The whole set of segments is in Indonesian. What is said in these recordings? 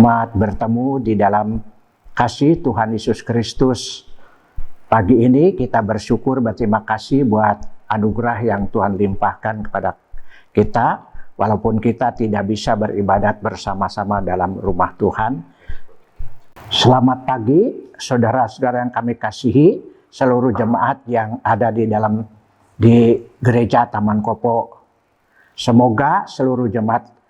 Selamat bertemu di dalam kasih Tuhan Yesus Kristus. Pagi ini kita bersyukur, berterima kasih buat anugerah yang Tuhan limpahkan kepada kita. Walaupun kita tidak bisa beribadat bersama-sama dalam rumah Tuhan. Selamat pagi saudara-saudara yang kami kasihi, seluruh jemaat yang ada di gereja Taman Kopo. Semoga seluruh jemaat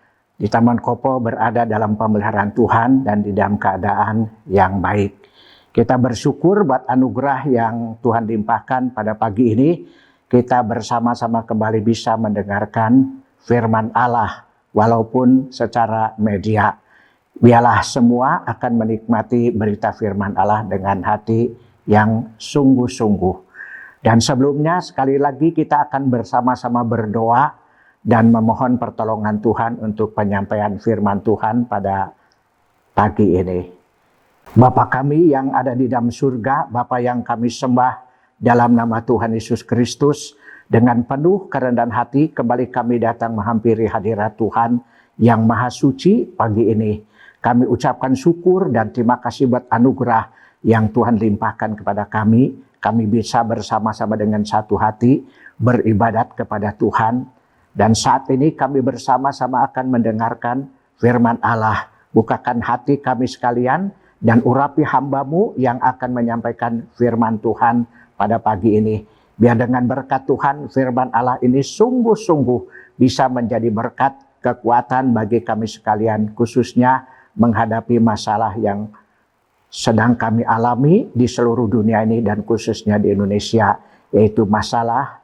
di Taman Kopo berada dalam pemeliharaan Tuhan dan di dalam keadaan yang baik. Kita bersyukur buat anugerah yang Tuhan limpahkan pada pagi ini. Kita bersama-sama kembali bisa mendengarkan firman Allah walaupun secara media. Biarlah semua akan menikmati berita firman Allah dengan hati yang sungguh-sungguh. Dan sebelumnya sekali lagi kita akan bersama-sama berdoa dan memohon pertolongan Tuhan untuk penyampaian firman Tuhan pada pagi ini. Bapa kami yang ada di dalam surga, Bapa yang kami sembah dalam nama Tuhan Yesus Kristus, dengan penuh kerendahan hati kembali kami datang menghampiri hadirat Tuhan yang Maha Suci pagi ini. Kami ucapkan syukur dan terima kasih buat anugerah yang Tuhan limpahkan kepada kami. Kami bisa bersama-sama dengan satu hati beribadat kepada Tuhan. Dan saat ini kami bersama-sama akan mendengarkan firman Allah. Bukakan hati kami sekalian dan urapi hamba-Mu yang akan menyampaikan firman Tuhan pada pagi ini. Biar dengan berkat Tuhan firman Allah ini sungguh-sungguh bisa menjadi berkat kekuatan bagi kami sekalian. Khususnya menghadapi masalah yang sedang kami alami di seluruh dunia ini dan khususnya di Indonesia. Yaitu masalah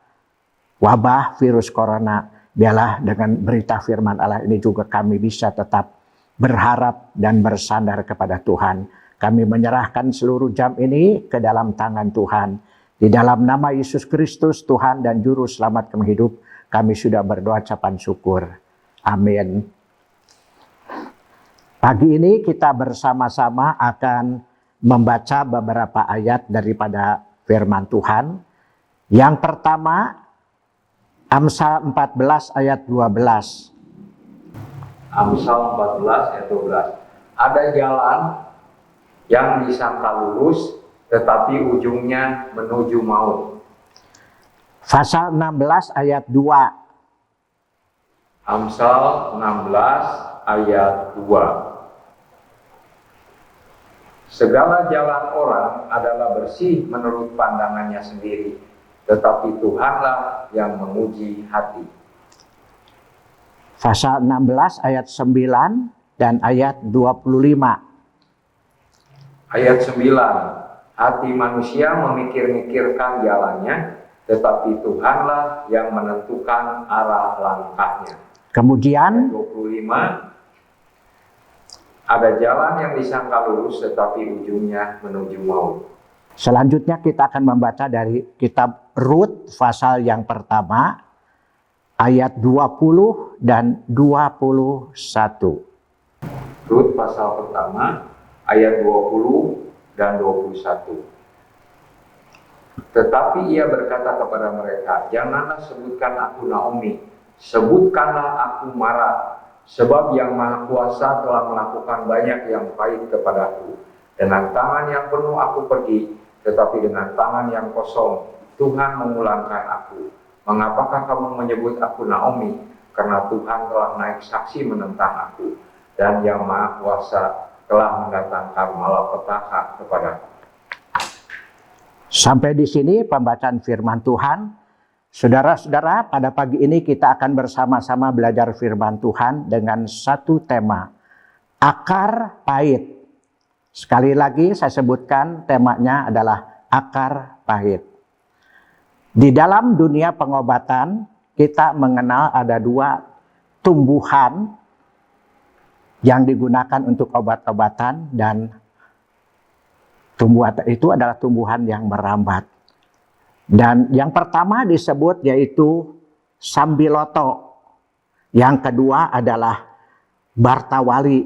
wabah virus corona. Biarlah dengan berita firman Allah ini juga kami bisa tetap berharap dan bersandar kepada Tuhan. Kami menyerahkan seluruh jam ini ke dalam tangan Tuhan. Di dalam nama Yesus Kristus, Tuhan dan Juru Selamat kami hidup, kami sudah berdoa ucapan syukur. Amin. Pagi ini kita bersama-sama akan membaca beberapa ayat daripada firman Tuhan. Yang pertama, Amsal 14 ayat 12. Amsal 14 ayat 12. Ada jalan yang disangka lurus, tetapi ujungnya menuju maut. Pasal 16 ayat 2. Amsal 16 ayat 2. Segala jalan orang adalah bersih menurut pandangannya sendiri, tetapi Tuhanlah yang menguji hati. Pasal 16 ayat 9 dan ayat 25. Ayat 9. Hati manusia memikir-mikirkan jalannya, tetapi Tuhanlah yang menentukan arah langkahnya. Kemudian 25. Ada jalan yang disangka lurus, tetapi ujungnya menuju maut. Selanjutnya kita akan membaca dari kitab Rut pasal yang pertama ayat 20 dan 21. Rut pasal pertama ayat 20 dan 21. Tetapi ia berkata kepada mereka, "Janganlah sebutkan aku Naomi, sebutkanlah aku Mara, sebab yang Maha Kuasa telah melakukan banyak yang pahit kepadaku. Dengan tangan yang penuh aku pergi, tetapi dengan tangan yang kosong Tuhan memulangkan aku. Mengapakah kamu menyebut aku Naomi? Karena Tuhan telah naik saksi menentang aku, dan yang Maha Kuasa telah mendatangkan malapetaka kepadaku." Sampai di sini pembacaan firman Tuhan. Saudara-saudara, pada pagi ini kita akan bersama-sama belajar firman Tuhan dengan satu tema, akar pahit. Sekali lagi saya sebutkan temanya adalah akar pahit. Di dalam dunia pengobatan kita mengenal ada dua tumbuhan yang digunakan untuk obat-obatan, dan tumbuhan itu adalah tumbuhan yang merambat. Dan yang pertama disebut yaitu sambiloto. Yang kedua adalah bartawali.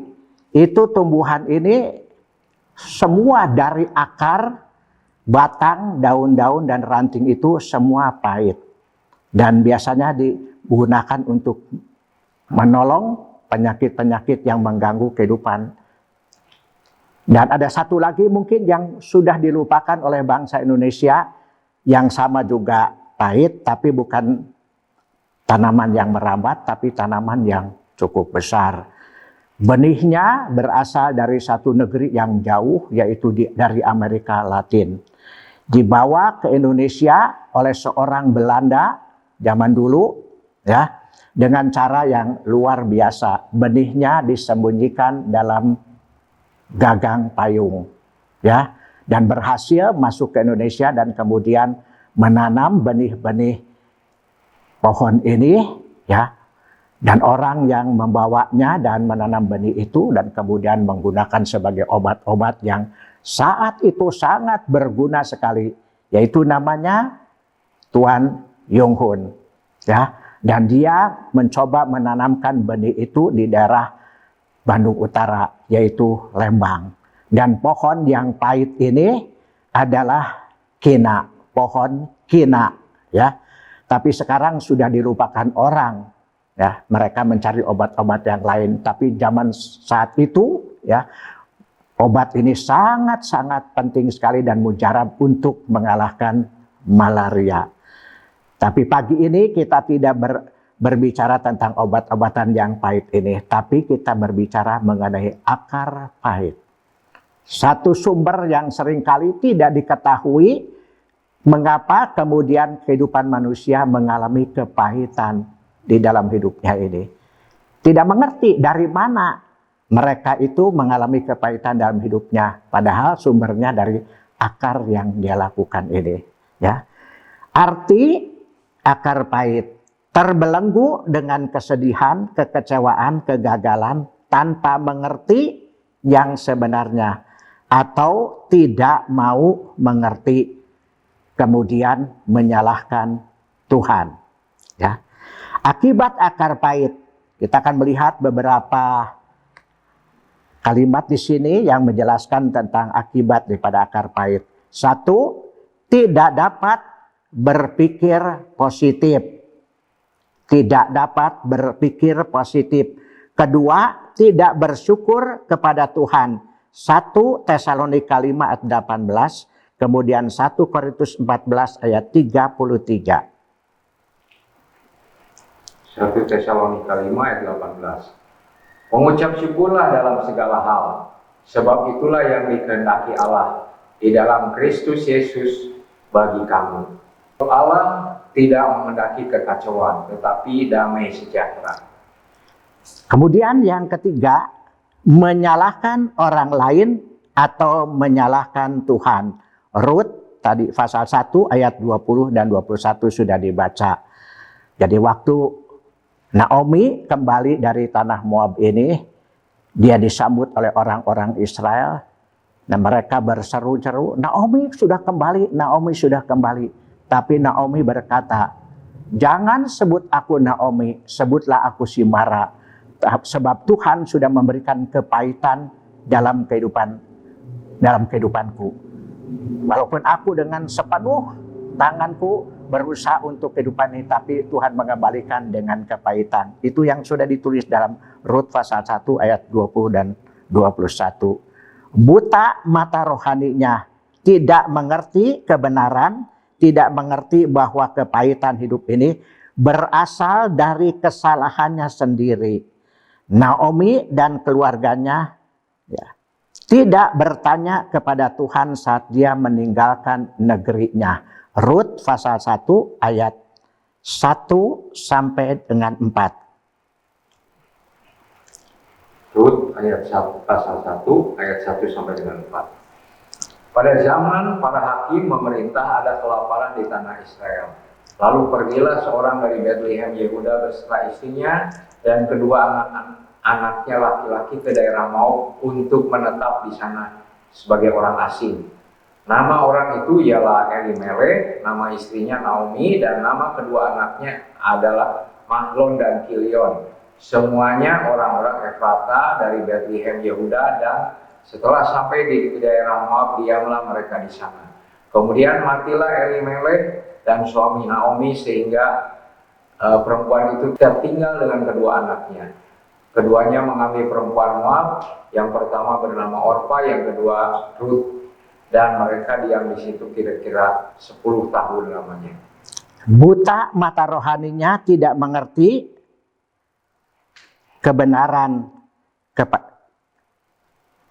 Itu tumbuhan ini semua dari akar, batang, daun-daun, dan ranting itu semua pahit. Dan biasanya digunakan untuk menolong penyakit-penyakit yang mengganggu kehidupan Dan ada satu lagi mungkin yang sudah dilupakan oleh bangsa Indonesia, yang sama juga pahit, tapi bukan tanaman yang merambat, tapi tanaman yang cukup besar. Benihnya berasal dari satu negeri yang jauh, yaitu dari Amerika Latin. Dibawa ke Indonesia oleh seorang Belanda zaman dulu, ya, dengan cara yang luar biasa. Benihnya disembunyikan dalam gagang payung, ya, dan berhasil masuk ke Indonesia dan kemudian menanam benih-benih pohon ini, ya, dan orang yang membawanya dan menanam benih itu dan kemudian menggunakan sebagai obat-obat yang saat itu sangat berguna sekali, yaitu namanya Tuan Yung Hun, ya, dan dia mencoba menanamkan benih itu di daerah Bandung Utara, yaitu Lembang. Dan pohon yang pahit ini adalah kina, pohon kina, ya. Tapi sekarang sudah dilupakan orang, ya. Mereka mencari obat-obat yang lain. Tapi zaman saat itu, ya, obat ini sangat-sangat penting sekali dan mujarab untuk mengalahkan malaria. Tapi pagi ini kita tidak berbicara tentang obat-obatan yang pahit ini, tapi kita berbicara mengenai akar pahit. Satu sumber yang seringkali tidak diketahui, mengapa kemudian kehidupan manusia mengalami kepahitan di dalam hidupnya ini. Tidak mengerti dari mana mereka itu mengalami kepahitan dalam hidupnya, padahal sumbernya dari akar yang dia lakukan ini, ya. Arti akar pahit: terbelenggu dengan kesedihan, kekecewaan, kegagalan tanpa mengerti yang sebenarnya, atau tidak mau mengerti kemudian menyalahkan Tuhan, ya. Akibat akar pahit, kita akan melihat beberapa kalimat di sini yang menjelaskan tentang akibat daripada akar pahit. Satu, tidak dapat berpikir positif. Tidak dapat berpikir positif. Kedua, tidak bersyukur kepada Tuhan. 1 Tesalonika 5 ayat 18, kemudian 1 Korintus 14 ayat 33. 1 Tesalonika 5 ayat 18. Mengucap syukurlah dalam segala hal, sebab itulah yang dikehendaki Allah di dalam Kristus Yesus bagi kamu. Allah tidak menghendaki kekacauan, tetapi damai sejahtera. Kemudian yang ketiga, menyalahkan orang lain atau menyalahkan Tuhan. Rut tadi pasal 1 ayat 20 dan 21 sudah dibaca. Jadi waktu Naomi kembali dari tanah Moab ini, dia disambut oleh orang-orang Israel dan mereka berseru-seru, Naomi sudah kembali, Naomi sudah kembali. Tapi Naomi berkata, jangan sebut aku Naomi, sebutlah aku si Mara. Sebab Tuhan sudah memberikan kepahitan dalam kehidupanku. Walaupun aku dengan sepenuh tanganku berusaha untuk kehidupan ini, tapi Tuhan mengembalikan dengan kepahitan. Itu yang sudah ditulis dalam Rut pasal 1 ayat 20 dan 21. Buta mata rohaninya, tidak mengerti kebenaran, tidak mengerti bahwa kepahitan hidup ini berasal dari kesalahannya sendiri. Naomi dan keluarganya, ya, tidak bertanya kepada Tuhan saat dia meninggalkan negerinya. Rut pasal 1 ayat 1 sampai dengan 4. Rut pasal 1 ayat 1 sampai dengan 4. Pada zaman para hakim memerintah ada kelaparan di tanah Israel. Lalu pergilah seorang dari Bethlehem Yehuda beserta istrinya dan kedua anaknya laki-laki ke daerah Moab untuk menetap di sana sebagai orang asing. Nama orang itu ialah Elimelek, nama istrinya Naomi, dan nama kedua anaknya adalah Mahlon dan Kilion. Semuanya orang-orang Efrata dari Bethlehem Yehuda, dan setelah sampai di daerah Moab, diamlah mereka di sana. Kemudian matilah Elimelek dan suami Naomi, sehingga perempuan itu tertinggal dengan kedua anaknya. Keduanya mengambil perempuan Moab, yang pertama bernama Orpa, yang kedua Ruth, dan mereka diam di situ kira-kira 10 tahun lamanya. Buta mata rohaninya, tidak mengerti kebenaran,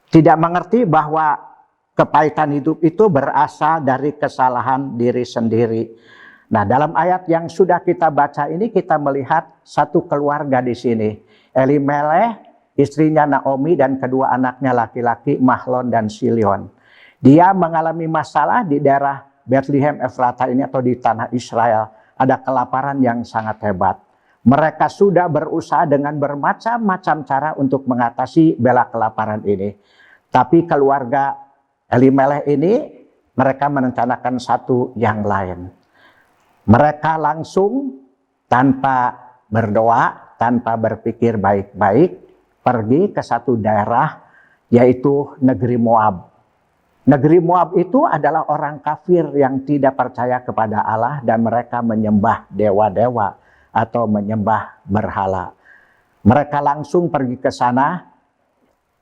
tidak mengerti bahwa kepahitan hidup itu berasal dari kesalahan diri sendiri. Nah, dalam ayat yang sudah kita baca ini kita melihat satu keluarga di sini. Elimelech, istrinya Naomi, dan kedua anaknya laki-laki Mahlon dan Chilion. Dia mengalami masalah di daerah Bethlehem Efrata ini atau di tanah Israel. Ada kelaparan yang sangat hebat. Mereka sudah berusaha dengan bermacam-macam cara untuk mengatasi bela kelaparan ini. Tapi keluarga Elimelech ini mereka merencanakan satu yang lain. Mereka langsung tanpa berdoa, tanpa berpikir baik-baik, pergi ke satu daerah yaitu negeri Moab. Negeri Moab itu adalah orang kafir yang tidak percaya kepada Allah dan mereka menyembah dewa-dewa atau menyembah berhala. Mereka langsung pergi ke sana,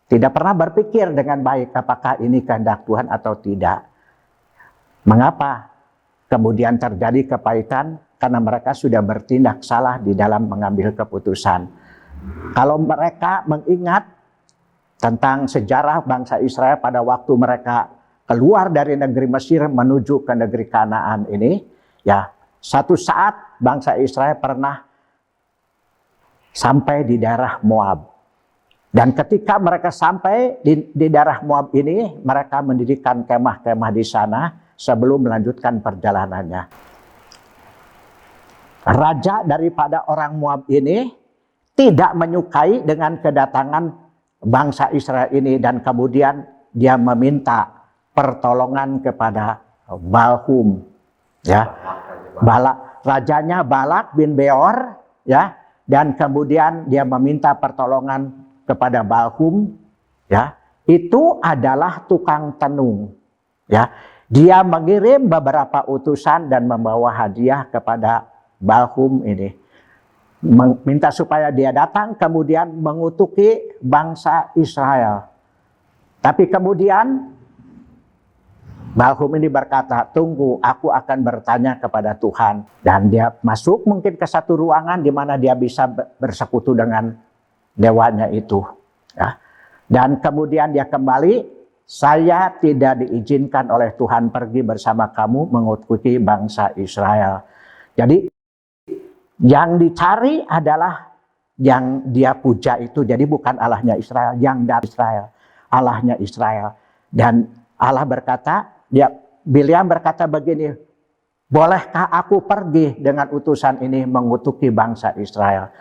tidak pernah berpikir dengan baik apakah ini kehendak Tuhan atau tidak. Mengapa kemudian terjadi kepahitan? Karena mereka sudah bertindak salah di dalam mengambil keputusan. Kalau mereka mengingat tentang sejarah bangsa Israel pada waktu mereka keluar dari negeri Mesir menuju ke negeri Kanaan ini, ya, satu saat bangsa Israel pernah sampai di daerah Moab. Dan ketika mereka sampai di daerah Moab ini, mereka mendirikan kemah-kemah di sana sebelum melanjutkan perjalanannya. Raja daripada orang Moab ini tidak menyukai dengan kedatangan bangsa Israel ini dan kemudian dia meminta pertolongan kepada Balhum, ya, rajanya Balak bin Beor, ya, dan kemudian dia meminta pertolongan kepada Balhum, ya, itu adalah tukang tenung, ya. Dia mengirim beberapa utusan dan membawa hadiah kepada Balhum ini, minta supaya dia datang kemudian mengutuki bangsa Israel. Tapi kemudian Balhum ini berkata, tunggu, aku akan bertanya kepada Tuhan. Dan dia masuk mungkin ke satu ruangan di mana dia bisa bersekutu dengan dewanya itu, ya. Dan kemudian dia kembali, saya tidak diizinkan oleh Tuhan pergi bersama kamu mengutuki bangsa Israel. Jadi yang dicari adalah yang dia puja itu, jadi bukan Allahnya Israel, yang dari Israel, Allahnya Israel. Dan Allah berkata, Bileam berkata begini, bolehkah aku pergi dengan utusan ini mengutuki bangsa Israel?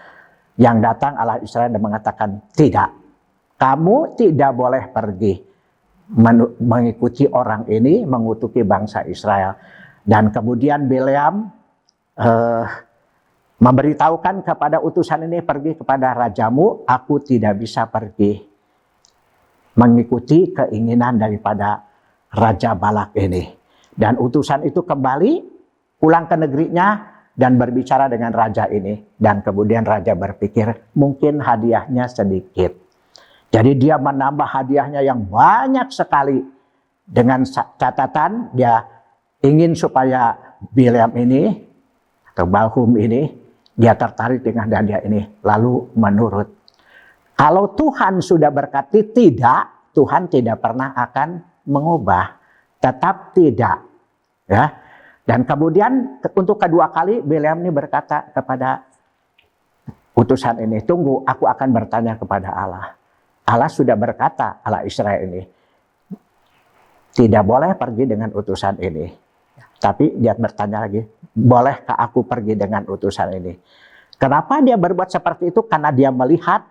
Yang datang Allah Israel dan mengatakan, tidak, kamu tidak boleh pergi mengikuti orang ini mengutuki bangsa Israel. Dan kemudian Bileam memberitahukan kepada utusan ini, pergi kepada rajamu, aku tidak bisa pergi mengikuti keinginan daripada Raja Balak ini. Dan utusan itu kembali pulang ke negerinya dan berbicara dengan raja ini. Dan kemudian raja berpikir mungkin hadiahnya sedikit. Jadi dia menambah hadiahnya yang banyak sekali. Dengan catatan dia ingin supaya Bileam ini atau Balhum ini dia tertarik dengan hadiah ini lalu menurut. Kalau Tuhan sudah berkati tidak, Tuhan tidak pernah akan mengubah, tetap tidak, ya. Dan kemudian untuk kedua kali Bileam ini berkata kepada utusan ini, tunggu, aku akan bertanya kepada Allah. Allah sudah berkata, Allah Israel ini tidak boleh pergi dengan utusan ini. Tapi dia bertanya lagi, bolehkah aku pergi dengan utusan ini? Kenapa dia berbuat seperti itu? Karena dia melihat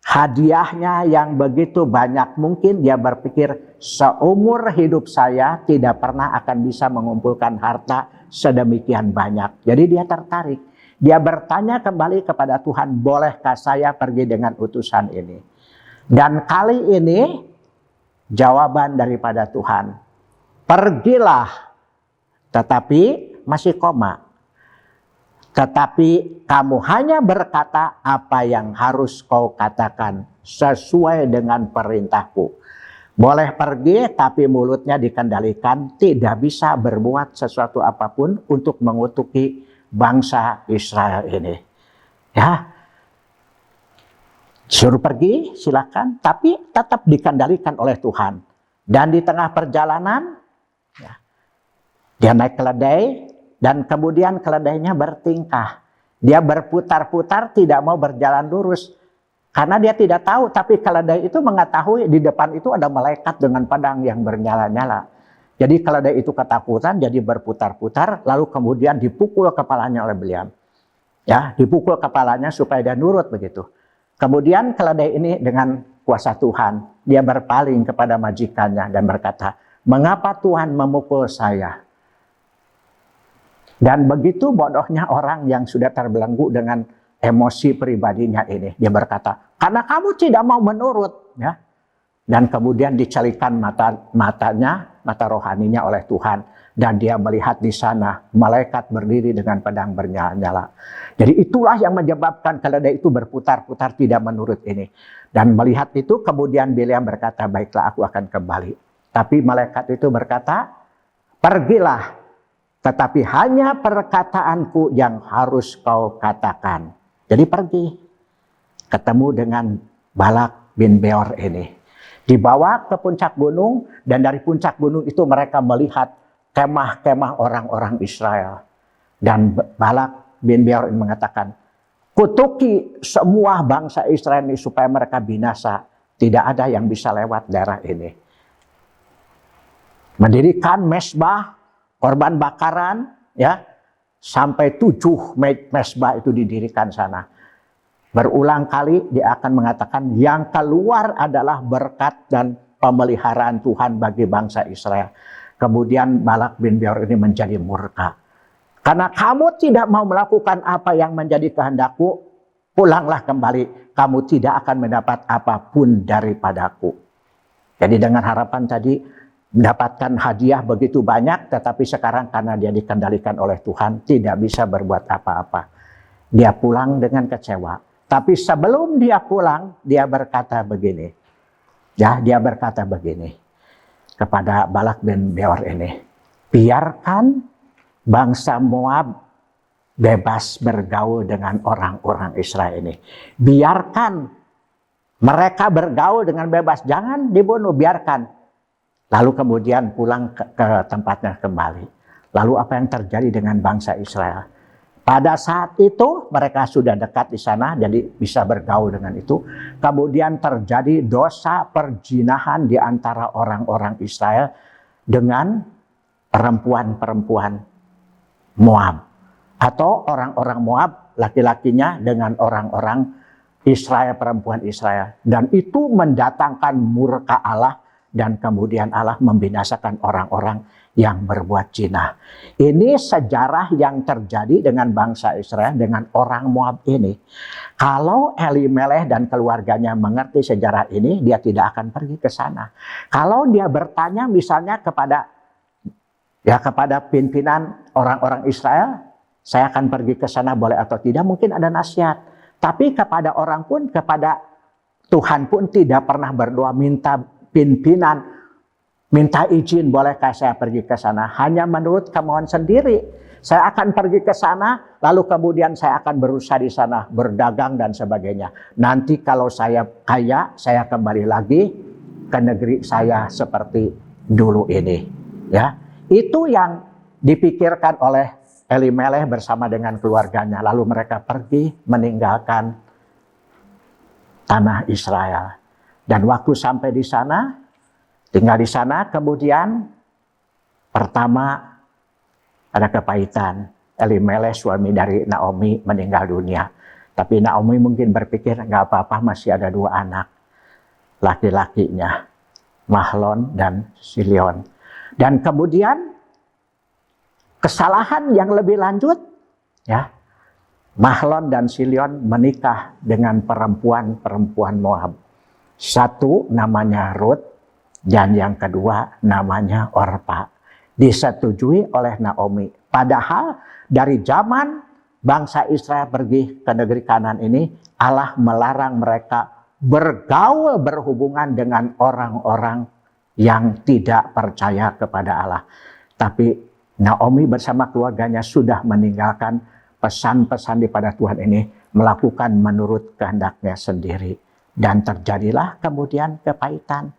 hadiahnya yang begitu banyak. Mungkin dia berpikir seumur hidup saya tidak pernah akan bisa mengumpulkan harta sedemikian banyak. Jadi dia tertarik. Dia bertanya kembali kepada Tuhan, bolehkah saya pergi dengan utusan ini? Dan kali ini jawaban daripada Tuhan, pergilah, tetapi masih koma. tetapi kamu hanya berkata apa yang harus kau katakan sesuai dengan perintahku. Boleh pergi, tapi mulutnya dikendalikan, tidak bisa berbuat sesuatu apapun untuk mengutuki bangsa Israel ini. Ya, suruh pergi, silakan, tapi tetap dikendalikan oleh Tuhan. Dan di tengah perjalanan, ya, dia naik keledai, dan kemudian keledainya bertingkah. Dia berputar-putar, tidak mau berjalan lurus. Karena dia tidak tahu, tapi keledai itu mengetahui di depan itu ada malaikat dengan pedang yang bernyala-nyala. Jadi keledai itu ketakutan, jadi berputar-putar, lalu kemudian dipukul kepalanya oleh beliau. Ya, dipukul kepalanya supaya dia nurut begitu. Kemudian keledai ini dengan kuasa Tuhan, dia berpaling kepada majikannya dan berkata, "Mengapa Tuhan memukul saya?" Dan begitu bodohnya orang yang sudah terbelenggu dengan emosi pribadinya ini. Dia berkata, "Karena kamu tidak mau menurut." Ya. Dan kemudian dicelikan mata rohaninya oleh Tuhan. Dan dia melihat di sana malaikat berdiri dengan pedang bernyala-nyala. Jadi itulah yang menyebabkan keledai itu berputar-putar tidak menurut ini. Dan melihat itu kemudian Bileam berkata, "Baiklah, aku akan kembali." Tapi malaikat itu berkata, "Pergilah, tetapi hanya perkataanku yang harus kau katakan." Jadi pergi, ketemu dengan Balak bin Beor ini. Dibawa ke puncak gunung, dan dari puncak gunung itu mereka melihat kemah-kemah orang-orang Israel. Dan Balak bin Beor ini mengatakan, "Kutuki semua bangsa Israel ini supaya mereka binasa. Tidak ada yang bisa lewat daerah ini." Mendirikan mezbah, korban bakaran, ya, sampai 7 mezbah itu didirikan sana. Berulang kali dia akan mengatakan yang keluar adalah berkat dan pemeliharaan Tuhan bagi bangsa Israel. Kemudian Balak bin Beor ini menjadi murka. "Karena kamu tidak mau melakukan apa yang menjadi kehendakku, pulanglah kembali. Kamu tidak akan mendapat apapun daripadaku." Jadi dengan harapan tadi mendapatkan hadiah begitu banyak, tetapi sekarang karena dia dikendalikan oleh Tuhan, tidak bisa berbuat apa-apa. Dia pulang dengan kecewa. Tapi sebelum dia pulang, dia berkata begini. Ya, dia berkata begini kepada Balak bin Beor ini. "Biarkan bangsa Moab bebas bergaul dengan orang-orang Israel ini. Biarkan mereka bergaul dengan bebas, jangan dibunuh, biarkan." Lalu kemudian pulang ke tempatnya kembali. Lalu apa yang terjadi dengan bangsa Israel? Pada saat itu mereka sudah dekat di sana, jadi bisa bergaul dengan itu. Kemudian terjadi dosa perzinahan di antara orang-orang Israel dengan perempuan-perempuan Moab. Atau orang-orang Moab laki-lakinya dengan orang-orang Israel, perempuan Israel. Dan itu mendatangkan murka Allah. Dan kemudian Allah membinasakan orang-orang yang berbuat zina. Ini sejarah yang terjadi dengan bangsa Israel, dengan orang Moab ini. Kalau Elimelech dan keluarganya mengerti sejarah ini, dia tidak akan pergi ke sana. Kalau dia bertanya misalnya kepada pimpinan orang-orang Israel, "Saya akan pergi ke sana boleh atau tidak?" Mungkin ada nasihat. Tapi kepada orang pun, kepada Tuhan pun tidak pernah berdoa minta pimpinan, minta izin, bolehkah saya pergi ke sana? Hanya menurut kemauan sendiri. Saya akan pergi ke sana, lalu kemudian saya akan berusaha di sana, berdagang dan sebagainya. Nanti kalau saya kaya, saya kembali lagi ke negeri saya seperti dulu ini. Ya, itu yang dipikirkan oleh Elimelech bersama dengan keluarganya. Lalu mereka pergi meninggalkan tanah Israel. Dan waktu sampai di sana, tinggal di sana, kemudian pertama ada kepahitan. Elimelech, suami dari Naomi, meninggal dunia. Tapi Naomi mungkin berpikir, nggak apa-apa, masih ada 2 anak laki-lakinya, Mahlon dan Chilion. Dan kemudian kesalahan yang lebih lanjut, ya, Mahlon dan Chilion menikah dengan perempuan-perempuan Moab. Satu namanya Ruth dan yang kedua namanya Orpa. Disetujui oleh Naomi. Padahal dari zaman bangsa Israel pergi ke negeri Kanan ini, Allah melarang mereka bergaul berhubungan dengan orang-orang yang tidak percaya kepada Allah. Tapi Naomi bersama keluarganya sudah meninggalkan pesan-pesan daripada Tuhan ini, melakukan menurut kehendaknya sendiri. Dan terjadilah kemudian kepahitan.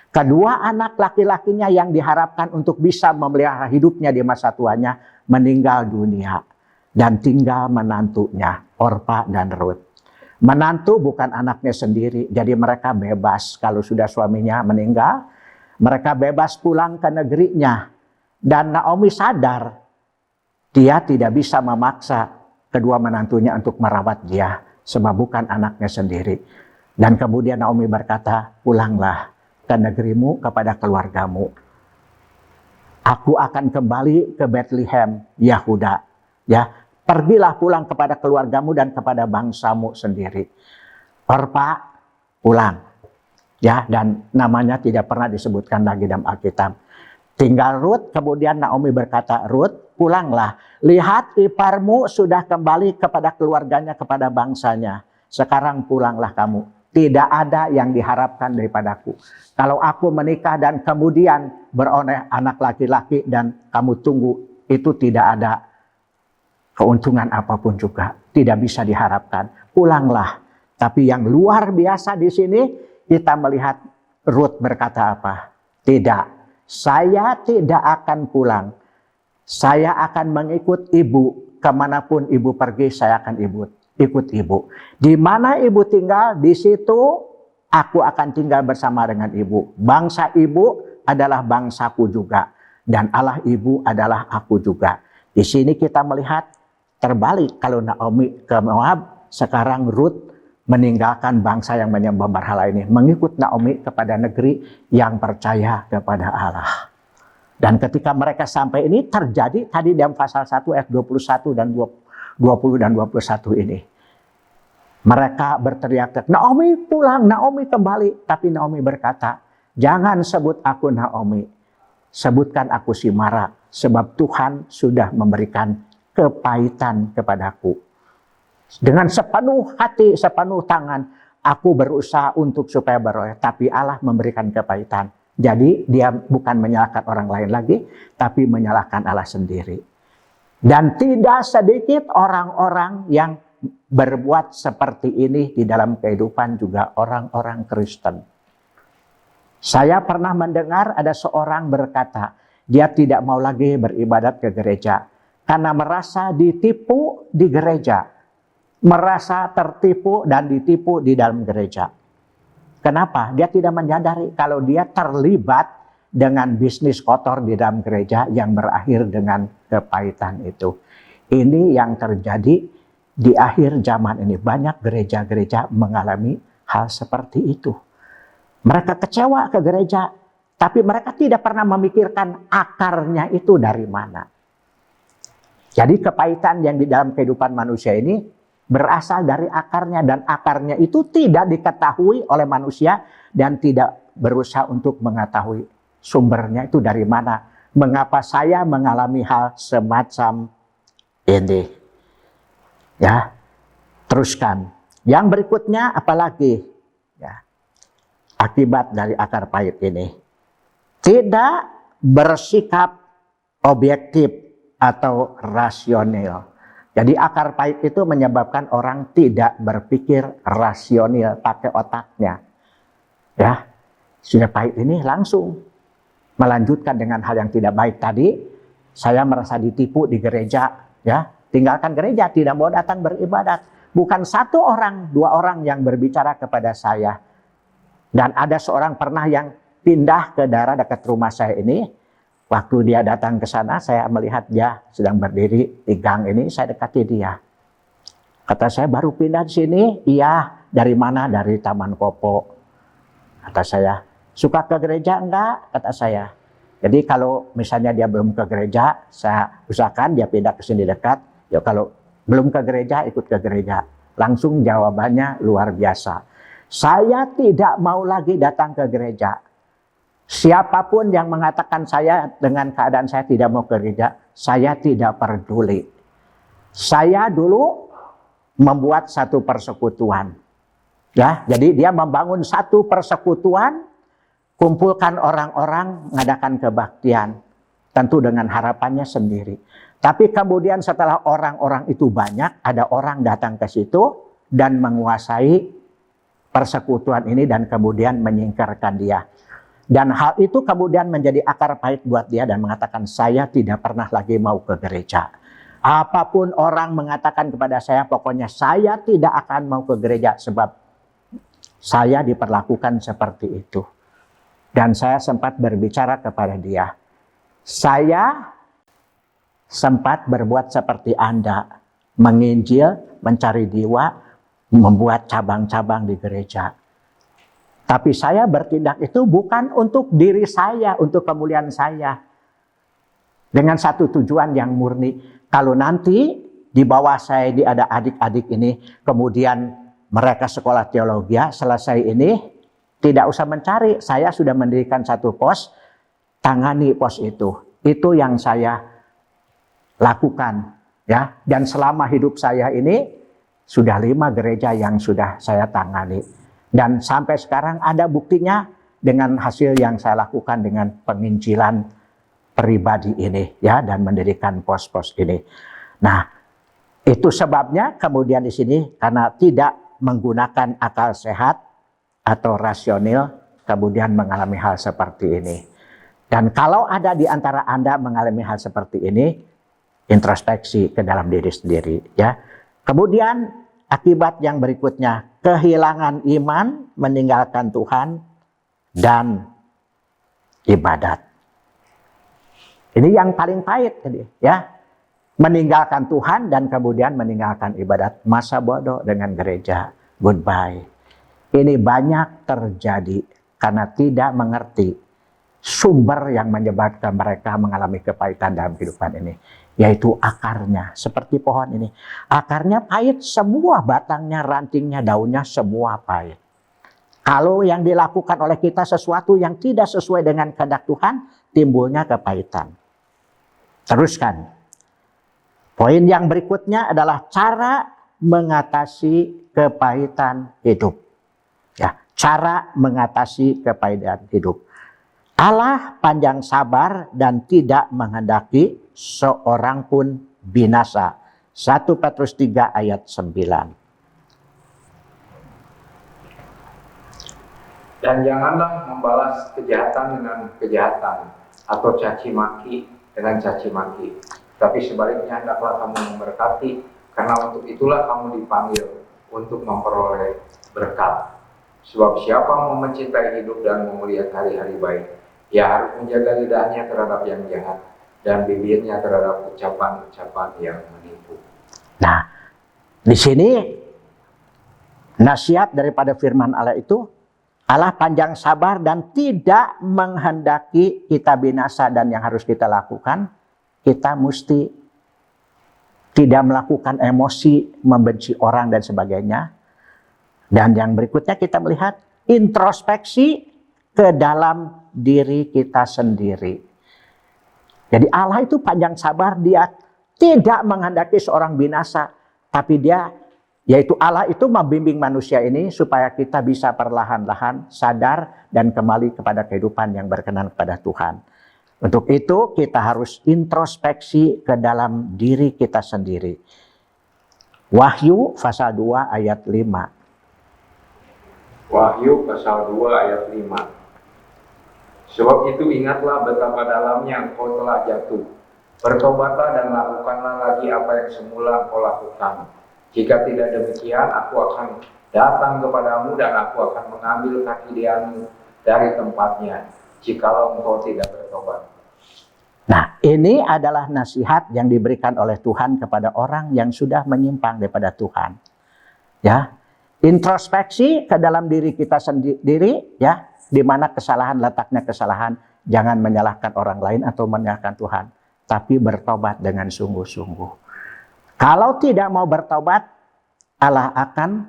Kedua anak laki-lakinya yang diharapkan untuk bisa memelihara hidupnya di masa tuanya meninggal dunia. Dan tinggal menantunya, Orpa dan Rut. Menantu bukan anaknya sendiri, jadi mereka bebas. Kalau sudah suaminya meninggal, mereka bebas pulang ke negerinya. Dan Naomi sadar, dia tidak bisa memaksa kedua menantunya untuk merawat dia, sebab bukan anaknya sendiri. Dan kemudian Naomi berkata, pulanglah ke negerimu kepada keluargamu. Aku akan kembali ke Bethlehem, Yahuda. Ya, pergilah pulang kepada keluargamu dan kepada bangsamu sendiri. Orpa pulang. Ya, dan namanya tidak pernah disebutkan lagi dalam Alkitab. Tinggal Rut, kemudian Naomi berkata, Rut, pulanglah. Lihat iparmu sudah kembali kepada keluarganya, kepada bangsanya. Sekarang pulanglah kamu. Tidak ada yang diharapkan daripadaku. Kalau aku menikah dan kemudian beroleh anak laki-laki dan kamu tunggu, itu tidak ada keuntungan apapun juga. Tidak bisa diharapkan. Pulanglah. Tapi yang luar biasa di sini, kita melihat Rut berkata apa? Tidak. Saya tidak akan pulang. Saya akan mengikut ibu. Kemanapun ibu pergi, saya akan ikut ibu. Di mana ibu tinggal, di situ aku akan tinggal bersama dengan ibu. Bangsa ibu adalah bangsaku juga. Dan Allah ibu adalah aku juga. Di sini kita melihat terbalik. Kalau Naomi ke Moab, sekarang Rut meninggalkan bangsa yang menyembah berhala ini. Mengikut Naomi kepada negeri yang percaya kepada Allah. Dan ketika mereka sampai ini terjadi tadi dalam pasal 1 ayat 21 dan 20 dan 21 ini. Mereka berteriak, Naomi pulang, Naomi kembali. Tapi Naomi berkata, jangan sebut aku Naomi. Sebutkan aku si Mara. Sebab Tuhan sudah memberikan kepahitan kepadaku. Dengan sepenuh hati, sepenuh tangan, aku berusaha untuk supaya beroleh. Tapi Allah memberikan kepahitan. Jadi dia bukan menyalahkan orang lain lagi, tapi menyalahkan Allah sendiri. Dan tidak sedikit orang-orang yang berbuat seperti ini di dalam kehidupan juga orang-orang Kristen. Saya pernah mendengar ada seorang berkata, dia tidak mau lagi beribadat ke gereja. Karena merasa ditipu di gereja. Merasa tertipu dan ditipu di dalam gereja. Kenapa? Dia tidak menyadari kalau dia terlibat dengan bisnis kotor di dalam gereja yang berakhir dengan kepahitan itu. Ini yang terjadi di akhir zaman ini. Banyak gereja-gereja mengalami hal seperti itu. Mereka kecewa ke gereja, tapi mereka tidak pernah memikirkan akarnya itu dari mana. Jadi kepahitan yang di dalam kehidupan manusia ini berasal dari akarnya, dan akarnya itu tidak diketahui oleh manusia dan tidak berusaha untuk mengetahui sumbernya itu dari mana. Mengapa saya mengalami hal semacam ini? Ya, teruskan. Yang berikutnya apalagi? Ya, akibat dari akar pahit ini. Tidak bersikap objektif atau rasional. Jadi akar pahit itu menyebabkan orang tidak berpikir rasional, pakai otaknya. Ya, sudah pahit ini langsung melanjutkan dengan hal yang tidak baik tadi. Saya merasa ditipu di gereja, ya, tinggalkan gereja, tidak mau datang beribadat. Bukan satu orang, dua orang yang berbicara kepada saya. Dan ada seorang pernah yang pindah ke daerah dekat rumah saya ini. Waktu dia datang ke sana, saya melihat dia sedang berdiri di gang ini, saya dekati dia. Kata saya, baru pindah di sini? Iya. Dari mana? Dari Taman Kopo. Kata saya, suka ke gereja enggak? Kata saya. Jadi kalau misalnya dia belum ke gereja, saya usahakan dia pindah ke sini dekat. Ya kalau belum ke gereja, ikut ke gereja. Langsung jawabannya luar biasa. Saya tidak mau lagi datang ke gereja. Siapapun yang mengatakan saya dengan keadaan saya tidak mau ke gereja, saya tidak peduli. Saya dulu membuat satu persekutuan. Ya, jadi dia membangun satu persekutuan, kumpulkan orang-orang, mengadakan kebaktian. Tentu dengan harapannya sendiri. Tapi kemudian setelah orang-orang itu banyak, ada orang datang ke situ dan menguasai persekutuan ini dan kemudian menyingkirkan dia. Dan hal itu kemudian menjadi akar pahit buat dia dan mengatakan, saya tidak pernah lagi mau ke gereja. Apapun orang mengatakan kepada saya, pokoknya saya tidak akan mau ke gereja sebab saya diperlakukan seperti itu. Dan saya sempat berbicara kepada dia, saya sempat berbuat seperti Anda, menginjil, mencari jiwa, membuat cabang-cabang di gereja. Tapi saya bertindak itu bukan untuk diri saya, untuk kemuliaan saya. Dengan satu tujuan yang murni. Kalau nanti di bawah saya ada adik-adik ini, kemudian mereka sekolah teologi, selesai ini, tidak usah mencari. Saya sudah mendirikan satu pos, tangani pos itu. Itu yang saya lakukan. Ya. Dan selama hidup saya ini, sudah 5 gereja yang sudah saya tangani. Dan sampai sekarang ada buktinya dengan hasil yang saya lakukan dengan penginjilan pribadi ini, ya, dan mendirikan pos-pos ini. Nah, itu sebabnya kemudian di sini karena tidak menggunakan akal sehat atau rasional, kemudian mengalami hal seperti ini. Dan kalau ada di antara Anda mengalami hal seperti ini, introspeksi ke dalam diri sendiri, ya. Kemudian akibat yang berikutnya, kehilangan iman, meninggalkan Tuhan, dan ibadat. Ini yang paling pahit, ya. Meninggalkan Tuhan dan kemudian meninggalkan ibadat. Masa bodoh dengan gereja. Goodbye. Ini banyak terjadi karena tidak mengerti sumber yang menyebabkan mereka mengalami kepahitan dalam kehidupan ini. Yaitu akarnya, seperti pohon ini. Akarnya pahit, semua batangnya, rantingnya, daunnya, semua pahit. Kalau yang dilakukan oleh kita sesuatu yang tidak sesuai dengan kehendak Tuhan, timbulnya kepahitan. Teruskan. Poin yang berikutnya adalah cara mengatasi kepahitan hidup. Ya, cara mengatasi kepahitan hidup. Allah panjang sabar dan tidak menghendaki seorang pun binasa. 1 Petrus 3 ayat 9. Dan janganlah membalas kejahatan dengan kejahatan atau caci maki dengan caci maki. Tapi sebaliknya hendaklah kamu memberkati, karena untuk itulah kamu dipanggil untuk memperoleh berkat. Sebab siapa mau mencintai hidup dan mau melihat hari-hari baik, ia harus menjaga lidahnya terhadap yang jahat dan bibirnya terhadap ucapan-ucapan yang menipu. Nah, di sini nasihat daripada firman Allah itu, Allah panjang sabar dan tidak menghendaki kita binasa, dan yang harus kita lakukan, kita mesti tidak melakukan emosi, membenci orang dan sebagainya. Dan yang berikutnya kita melihat introspeksi ke dalam diri kita sendiri. Jadi Allah itu panjang sabar, dia tidak menghendaki seorang binasa, tapi dia, yaitu Allah itu membimbing manusia ini supaya kita bisa perlahan-lahan sadar dan kembali kepada kehidupan yang berkenan kepada Tuhan. Untuk itu kita harus introspeksi ke dalam diri kita sendiri. Wahyu pasal 2 ayat 5. Wahyu pasal 2 ayat 5. Sebab itu ingatlah betapa dalamnya engkau telah jatuh. Bertobatlah dan lakukanlah lagi apa yang semula engkau lakukan. Jika tidak demikian, aku akan datang kepadamu dan aku akan mengambil kaki diamu dari tempatnya, jikalau engkau tidak bertobat. Nah, ini adalah nasihat yang diberikan oleh Tuhan kepada orang yang sudah menyimpang daripada Tuhan. Ya, introspeksi ke dalam diri kita sendiri, ya, di mana kesalahan, letaknya kesalahan. Jangan menyalahkan orang lain atau menyalahkan Tuhan, tapi bertobat dengan sungguh-sungguh. Kalau tidak mau bertobat, Allah akan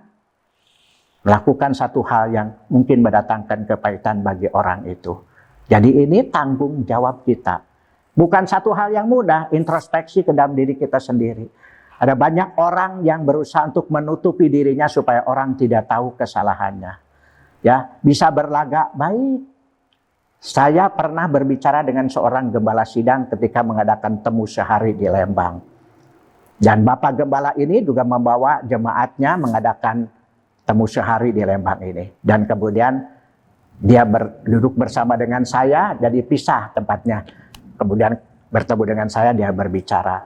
melakukan satu hal yang mungkin mendatangkan kepahitan bagi orang itu. Jadi ini tanggung jawab kita. Bukan satu hal yang mudah, introspeksi ke dalam diri kita sendiri. Ada banyak orang yang berusaha untuk menutupi dirinya supaya orang tidak tahu kesalahannya. Ya, bisa berlagak baik. Saya pernah berbicara dengan seorang gembala sidang ketika mengadakan temu sehari di Lembang. Dan Bapak Gembala ini juga membawa jemaatnya mengadakan temu sehari di Lembang ini. Dan kemudian dia duduk bersama dengan saya, jadi pisah tempatnya. Kemudian bertemu dengan saya, dia berbicara.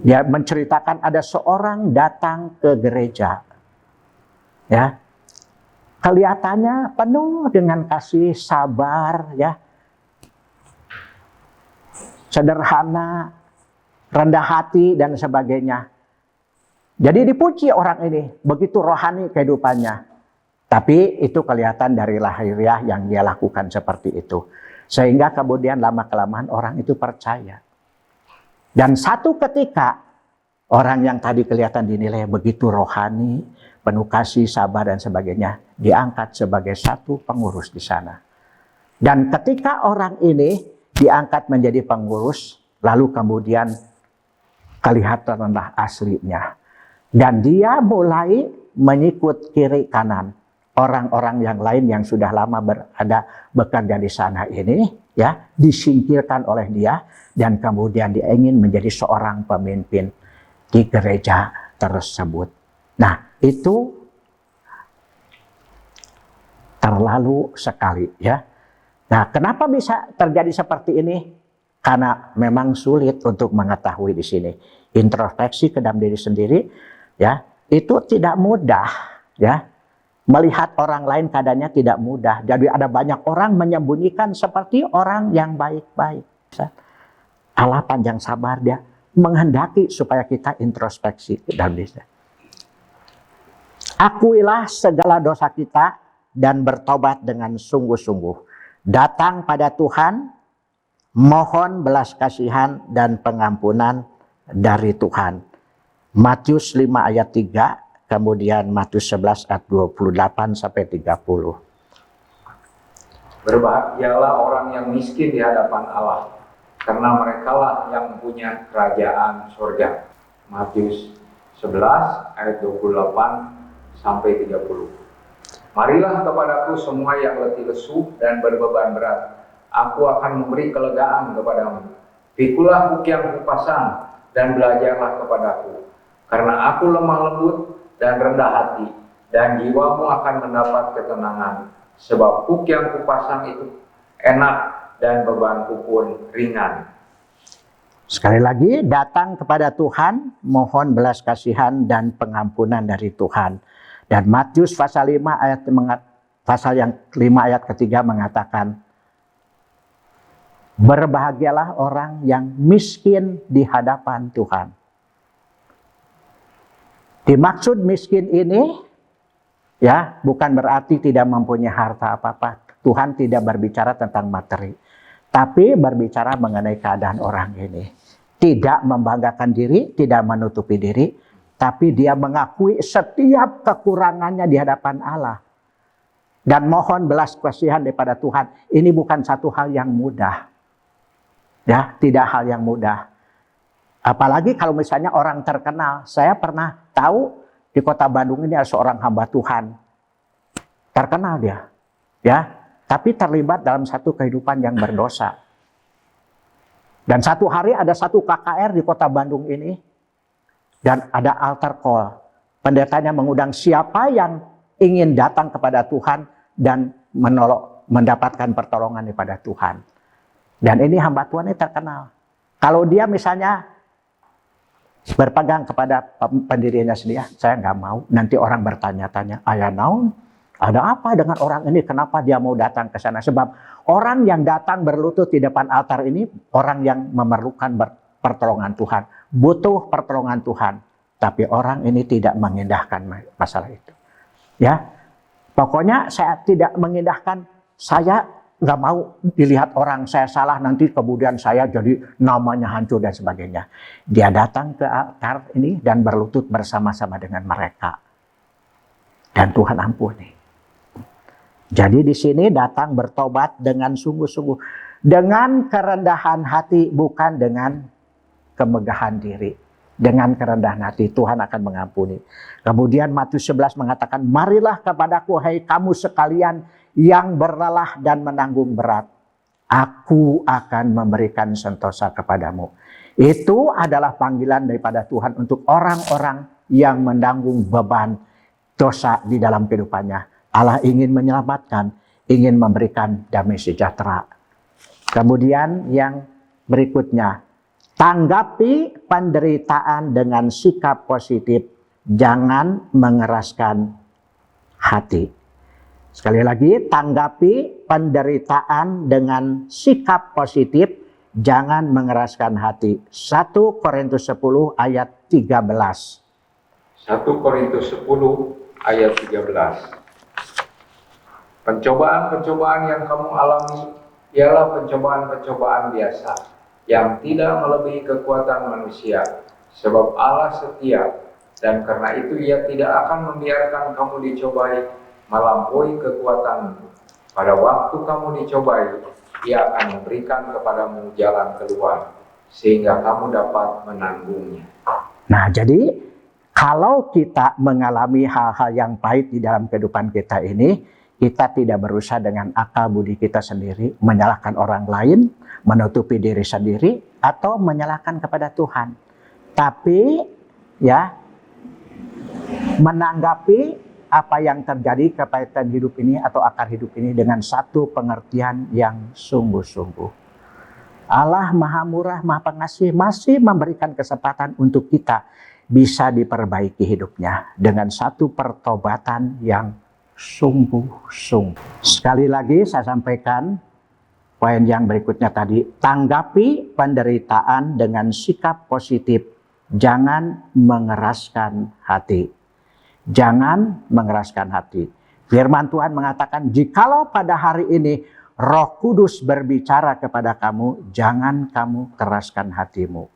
Dia menceritakan ada seorang datang ke gereja. Ya. Kelihatannya penuh dengan kasih, sabar, ya. Sederhana, rendah hati dan sebagainya. Jadi dipuji orang ini, begitu rohani kehidupannya. Tapi itu kelihatan dari lahiriah yang dia lakukan seperti itu. Sehingga kemudian lama-kelamaan orang itu percaya. Dan satu ketika orang yang tadi kelihatan dinilai begitu rohani, penuh kasih, sabar dan sebagainya, diangkat sebagai satu pengurus di sana. Dan ketika orang ini diangkat menjadi pengurus, lalu kemudian kelihatanlah aslinya. Dan dia mulai mengikut kiri kanan orang-orang yang lain yang sudah lama bekerja di sana ini, ya, disingkirkan oleh dia, dan kemudian dia ingin menjadi seorang pemimpin di gereja tersebut. Nah, itu terlalu sekali, ya. Nah, kenapa bisa terjadi seperti ini? Karena memang sulit untuk mengetahui di sini. Introspeksi ke dalam diri sendiri, ya, itu tidak mudah, ya. Melihat orang lain keadaannya tidak mudah. Jadi ada banyak orang menyembunyikan seperti orang yang baik-baik. Allah panjang sabar, dia menghendaki supaya kita introspeksi ke dalam diri. Akuilah segala dosa kita dan bertobat dengan sungguh-sungguh. Datang pada Tuhan, mohon belas kasihan dan pengampunan dari Tuhan. Matius 5 ayat 3, kemudian Matius 11 ayat 28 sampai 30. Berbahagialah orang yang miskin di hadapan Allah, karena merekalah yang punya kerajaan surga. Matius 11 ayat 28 sampai 30. Marilah kepadaku semua yang letih lesu dan berbeban berat, aku akan memberi kelegaan kepadamu. Pikulah buk yang kupasang dan belajarlah kepadaku, karena aku lemah lembut dan rendah hati, dan jiwamu akan mendapat ketenangan. Sebab buk yang kupasang itu enak dan bebanku pun ringan. Sekali lagi, datang kepada Tuhan, mohon belas kasihan dan pengampunan dari Tuhan. Dan Matius pasal 5 yang 5 ayat ketiga mengatakan, berbahagialah orang yang miskin di hadapan Tuhan. Dimaksud miskin ini, ya, bukan berarti tidak mempunyai harta apa-apa. Tuhan tidak berbicara tentang materi, tapi berbicara mengenai keadaan orang ini. Tidak membanggakan diri, tidak menutupi diri, tapi dia mengakui setiap kekurangannya di hadapan Allah. Dan mohon belas kasihan daripada Tuhan. Ini bukan satu hal yang mudah. Ya, tidak hal yang mudah. Apalagi kalau misalnya orang terkenal. Saya pernah tahu di kota Bandung ini ada seorang hamba Tuhan. Terkenal dia. Ya, tapi terlibat dalam satu kehidupan yang berdosa. Dan satu hari ada satu KKR di kota Bandung ini. Dan ada altar call. Pendetanya mengundang siapa yang ingin datang kepada Tuhan dan mendapatkan pertolongan daripada Tuhan. Dan ini hamba Tuhan ini terkenal. Kalau dia misalnya berpegang kepada pendirinya sendiri, saya nggak mau. Nanti orang bertanya-tanya, ayah naon? Ada apa dengan orang ini? Kenapa dia mau datang ke sana? Sebab orang yang datang berlutut di depan altar ini, orang yang memerlukan pertolongan Tuhan. Butuh pertolongan Tuhan. Tapi orang ini tidak mengindahkan masalah itu. Ya, pokoknya saya tidak mengindahkan. Saya nggak mau dilihat orang saya salah, nanti kemudian saya jadi namanya hancur dan sebagainya. Dia datang ke altar ini dan berlutut bersama-sama dengan mereka. Dan Tuhan ampuni. Jadi di sini datang bertobat dengan sungguh-sungguh. Dengan kerendahan hati, bukan dengan kemegahan diri. dengan kerendahan hati, Tuhan akan mengampuni. Kemudian Matius 11 mengatakan, marilah kepadaku hai kamu sekalian yang berlelah dan menanggung berat. Aku akan memberikan sentosa kepadamu. Itu adalah panggilan daripada Tuhan untuk orang-orang yang menanggung beban dosa di dalam kehidupannya. Allah ingin menyelamatkan, ingin memberikan damai sejahtera. Kemudian yang berikutnya, tanggapi penderitaan dengan sikap positif, jangan mengeraskan hati. Sekali lagi, tanggapi penderitaan dengan sikap positif, jangan mengeraskan hati. 1 Korintus 10 ayat 13. 1 Korintus 10 ayat 13. Pencobaan-pencobaan yang kamu alami ialah pencobaan-pencobaan biasa yang tidak melebihi kekuatan manusia, sebab Allah setia, dan karena itu Ia tidak akan membiarkan kamu dicobai melampaui kekuatanmu. Pada waktu kamu dicobai, Ia akan memberikan kepadamu jalan keluar, sehingga kamu dapat menanggungnya. Nah, jadi kalau kita mengalami hal-hal yang pahit di dalam kehidupan kita ini, kita tidak berusaha dengan akal budi kita sendiri, menyalahkan orang lain, menutupi diri sendiri, atau menyalahkan kepada Tuhan. Tapi ya, menanggapi apa yang terjadi kepahitan hidup ini atau akar hidup ini dengan satu pengertian yang sungguh-sungguh. Allah Maha Murah, Maha Pengasih masih memberikan kesempatan untuk kita bisa diperbaiki hidupnya dengan satu pertobatan yang sungguh-sungguh. Sekali lagi saya sampaikan poin yang berikutnya tadi, tanggapi penderitaan dengan sikap positif, jangan mengeraskan hati. Jangan mengeraskan hati. Firman Tuhan mengatakan, jikalau pada hari ini Roh Kudus berbicara kepada kamu, jangan kamu keraskan hatimu.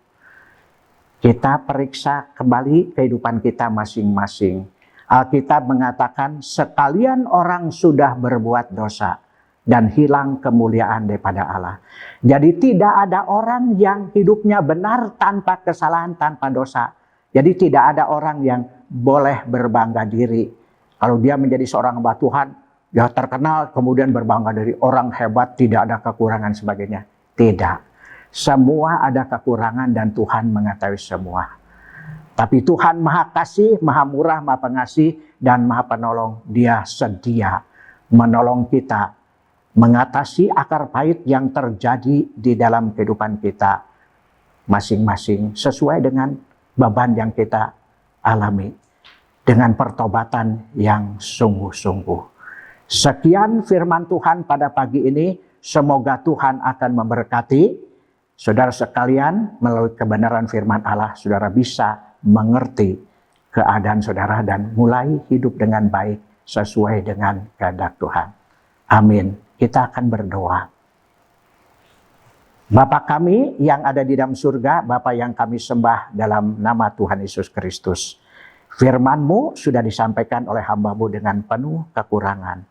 Kita periksa kembali kehidupan kita masing-masing. Alkitab mengatakan, sekalian orang sudah berbuat dosa dan hilang kemuliaan daripada Allah. Jadi tidak ada orang yang hidupnya benar tanpa kesalahan, tanpa dosa. Jadi tidak ada orang yang boleh berbangga diri. Kalau dia menjadi seorang hamba Tuhan, dia terkenal kemudian berbangga diri. Orang hebat, tidak ada kekurangan sebagainya. Tidak. Semua ada kekurangan dan Tuhan mengetahui semua. Tapi Tuhan Maha Kasih, Maha Murah, Maha Pengasih, dan Maha Penolong. Dia sedia menolong kita mengatasi akar pahit yang terjadi di dalam kehidupan kita masing-masing sesuai dengan beban yang kita alami, dengan pertobatan yang sungguh-sungguh. Sekian firman Tuhan pada pagi ini. Semoga Tuhan akan memberkati saudara sekalian melalui kebenaran firman Allah. Saudara bisa mengerti keadaan saudara dan mulai hidup dengan baik sesuai dengan kehendak Tuhan. Amin. Kita akan berdoa. Bapa kami yang ada di dalam surga, Bapa yang kami sembah dalam nama Tuhan Yesus Kristus. Firman-Mu sudah disampaikan oleh hamba-Mu dengan penuh kekurangan.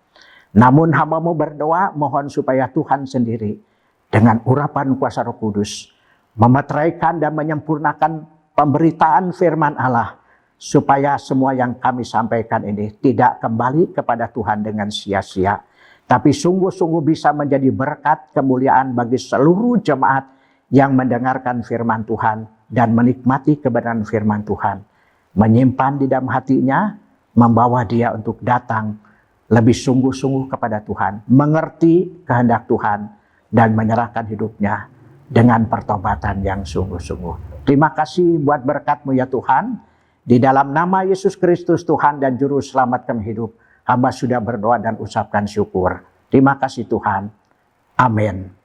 Namun hamba-Mu berdoa mohon supaya Tuhan sendiri dengan urapan kuasa Roh Kudus memeteraikan dan menyempurnakan pemberitaan firman Allah supaya semua yang kami sampaikan ini tidak kembali kepada Tuhan dengan sia-sia, tapi sungguh-sungguh bisa menjadi berkat kemuliaan bagi seluruh jemaat yang mendengarkan firman Tuhan dan menikmati kebenaran firman Tuhan, menyimpan di dalam hatinya, membawa dia untuk datang lebih sungguh-sungguh kepada Tuhan, mengerti kehendak Tuhan, dan menyerahkan hidupnya dengan pertobatan yang sungguh-sungguh. Terima kasih buat berkat-Mu ya Tuhan. Di dalam nama Yesus Kristus Tuhan dan Juru Selamat kami hidup, hamba sudah berdoa dan ucapkan syukur. Terima kasih Tuhan. Amin.